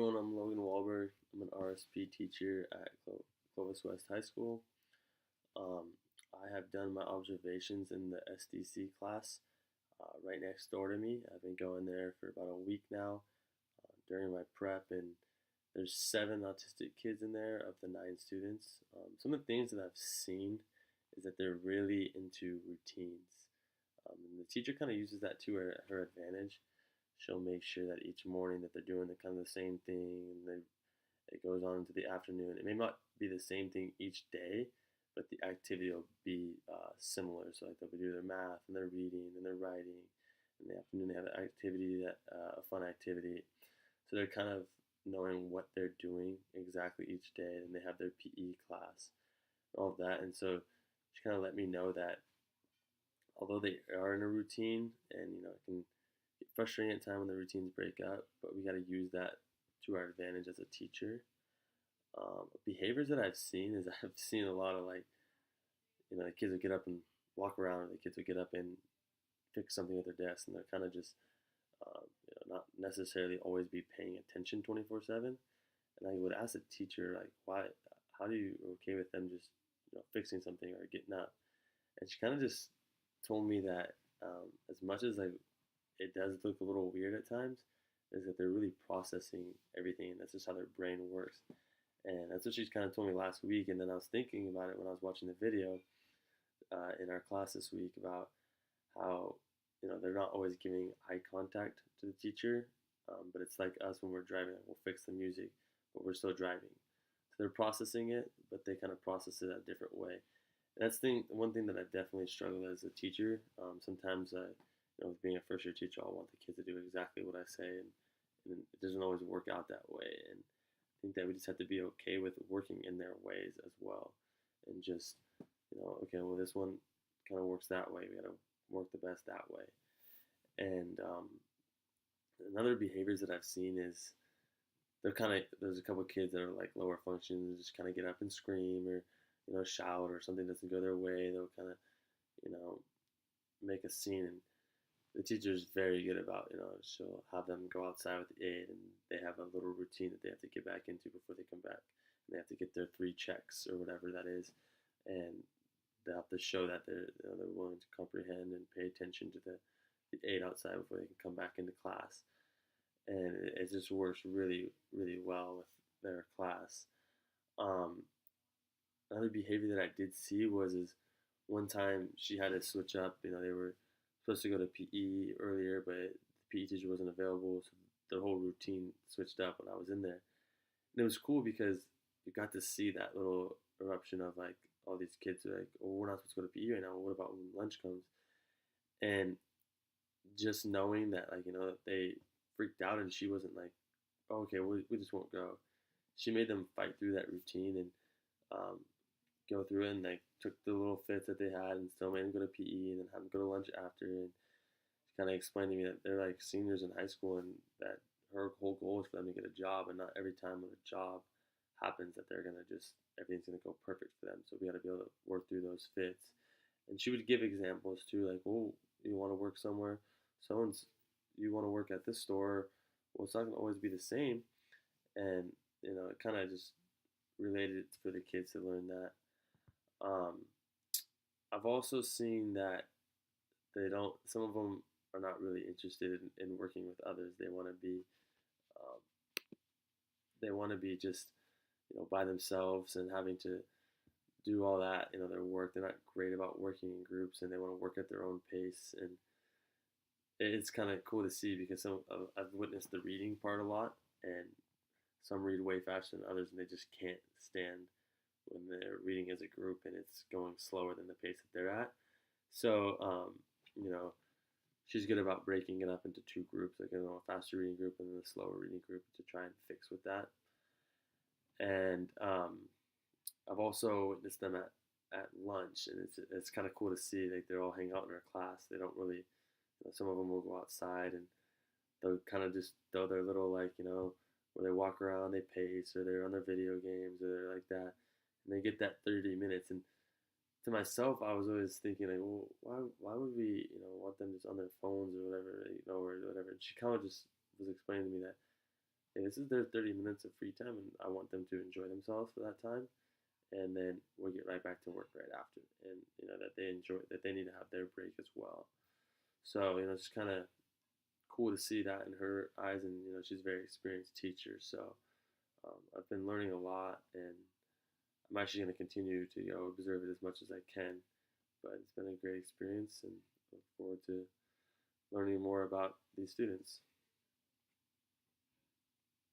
everyone. I'm Logan Wahlberg. I'm an RSP teacher at Clovis West High School. Um, I have done my observations in the SDC class right next door to me. I've been going there for about a week now during my prep, and there's 7 autistic kids in there of the 9 students. Some of the things that I've seen is that they're really into routines. And the teacher kind of uses that to her advantage. She'll make sure that each morning that they're doing the kind of the same thing, and it goes on into the afternoon. It may not be the same thing each day, but the activity will be similar. So like they'll be doing their math and their reading and their writing. In the afternoon they have an activity that a fun activity. So they're kind of knowing what they're doing exactly each day, and they have their PE class, and all of that. And so she kind of let me know that although they are in a routine, and it can get frustrating at times when the routines break up, but we got to use that to our advantage as a teacher. Behaviors that I've seen is I've seen a lot of the kids would get up and walk around, or the kids would get up and fix something at their desk, and they're kind of just not necessarily always be paying attention 24/7. And I would ask the teacher like, why? How do you okay with them just fixing something or getting up? And she kind of just told me that as much as like it does look a little weird at times, is that they're really processing everything. That's just how their brain works. And that's what she's kind of told me last week. And then I was thinking about it when I was watching the video in our class this week about how they're not always giving eye contact to the teacher, but it's like us when we're driving. Like, we'll fix the music, but we're still driving. So they're processing it, but they kind of process it a different way. And that's one thing that I definitely struggle as a teacher. Sometimes with being a first year teacher, I want the kids to do exactly what I say, and it doesn't always work out that way. And I think that we just have to be okay with working in their ways as well, and just okay, well this one kind of works that way. We got to work the best that way. And another behaviors that I've seen is there's a couple of kids that are like lower functions, just kind of get up and scream, or shout, or something doesn't go their way. They'll kind of you know make a scene, and the teacher's very good about, she'll have them go outside with the aid, and they have a little routine that they have to get back into before they come back. And they have to get their 3 checks or whatever that is, and they have to show that they're willing to comprehend and pay attention to the aid outside before they can come back into class. And it just works really, really well with their class. Um, Another behavior that I did see is one time she had to switch up. They were supposed to go to PE earlier, but the PE teacher wasn't available, so the whole routine switched up when I was in there. And it was cool because you got to see that little eruption of like all these kids are like, "Oh, we're not supposed to go to PE right now. What about when lunch comes?" And just knowing that, like, they freaked out, and she wasn't like, "Oh, okay, we just won't go." She made them fight through that routine and um, go through it, and like took the little fits that they had and still made them go to PE, and then have them go to lunch after. And she kind of explained to me that they're like seniors in high school, and that her whole goal is for them to get a job, and not every time when a job happens that they're gonna just everything's gonna go perfect for them. So we got to be able to work through those fits. And she would give examples too, like, "Well, you want to work somewhere, so and you want to work at this store. Well, it's not gonna always be the same." And it kind of just related for the kids to learn that. Um, I've also seen that some of them are not really interested in working with others. Um, they want to be just, by themselves and having to do all that, their work. They're not great about working in groups, and they want to work at their own pace. And it's kind of cool to see because I've witnessed the reading part a lot, and some read way faster than others, and they just can't stand when they're reading as a group and it's going slower than the pace that they're at. So, she's good about breaking it up into 2 groups, like a faster reading group and then a slower reading group, to try and fix with that. And I've also witnessed them at lunch, and it's kind of cool to see like they're all hang out in our class. They don't really, some of them will go outside, and they'll kind of just throw their little where they walk around, they pace, or they're on their video games, or they're like that, and they get that 30 minutes. And to myself, I was always thinking like, well, why would we want them just on their phones or whatever, or whatever. And she kind of just was explaining to me that hey, this is their 30 minutes of free time, and I want them to enjoy themselves for that time. And then we'll get right back to work right after. And that they enjoy, that they need to have their break as well. So it's just kind of cool to see that in her eyes, and she's a very experienced teacher. So I've been learning a lot, and I'm actually going to continue to observe it as much as I can. But it's been a great experience, and look forward to learning more about these students.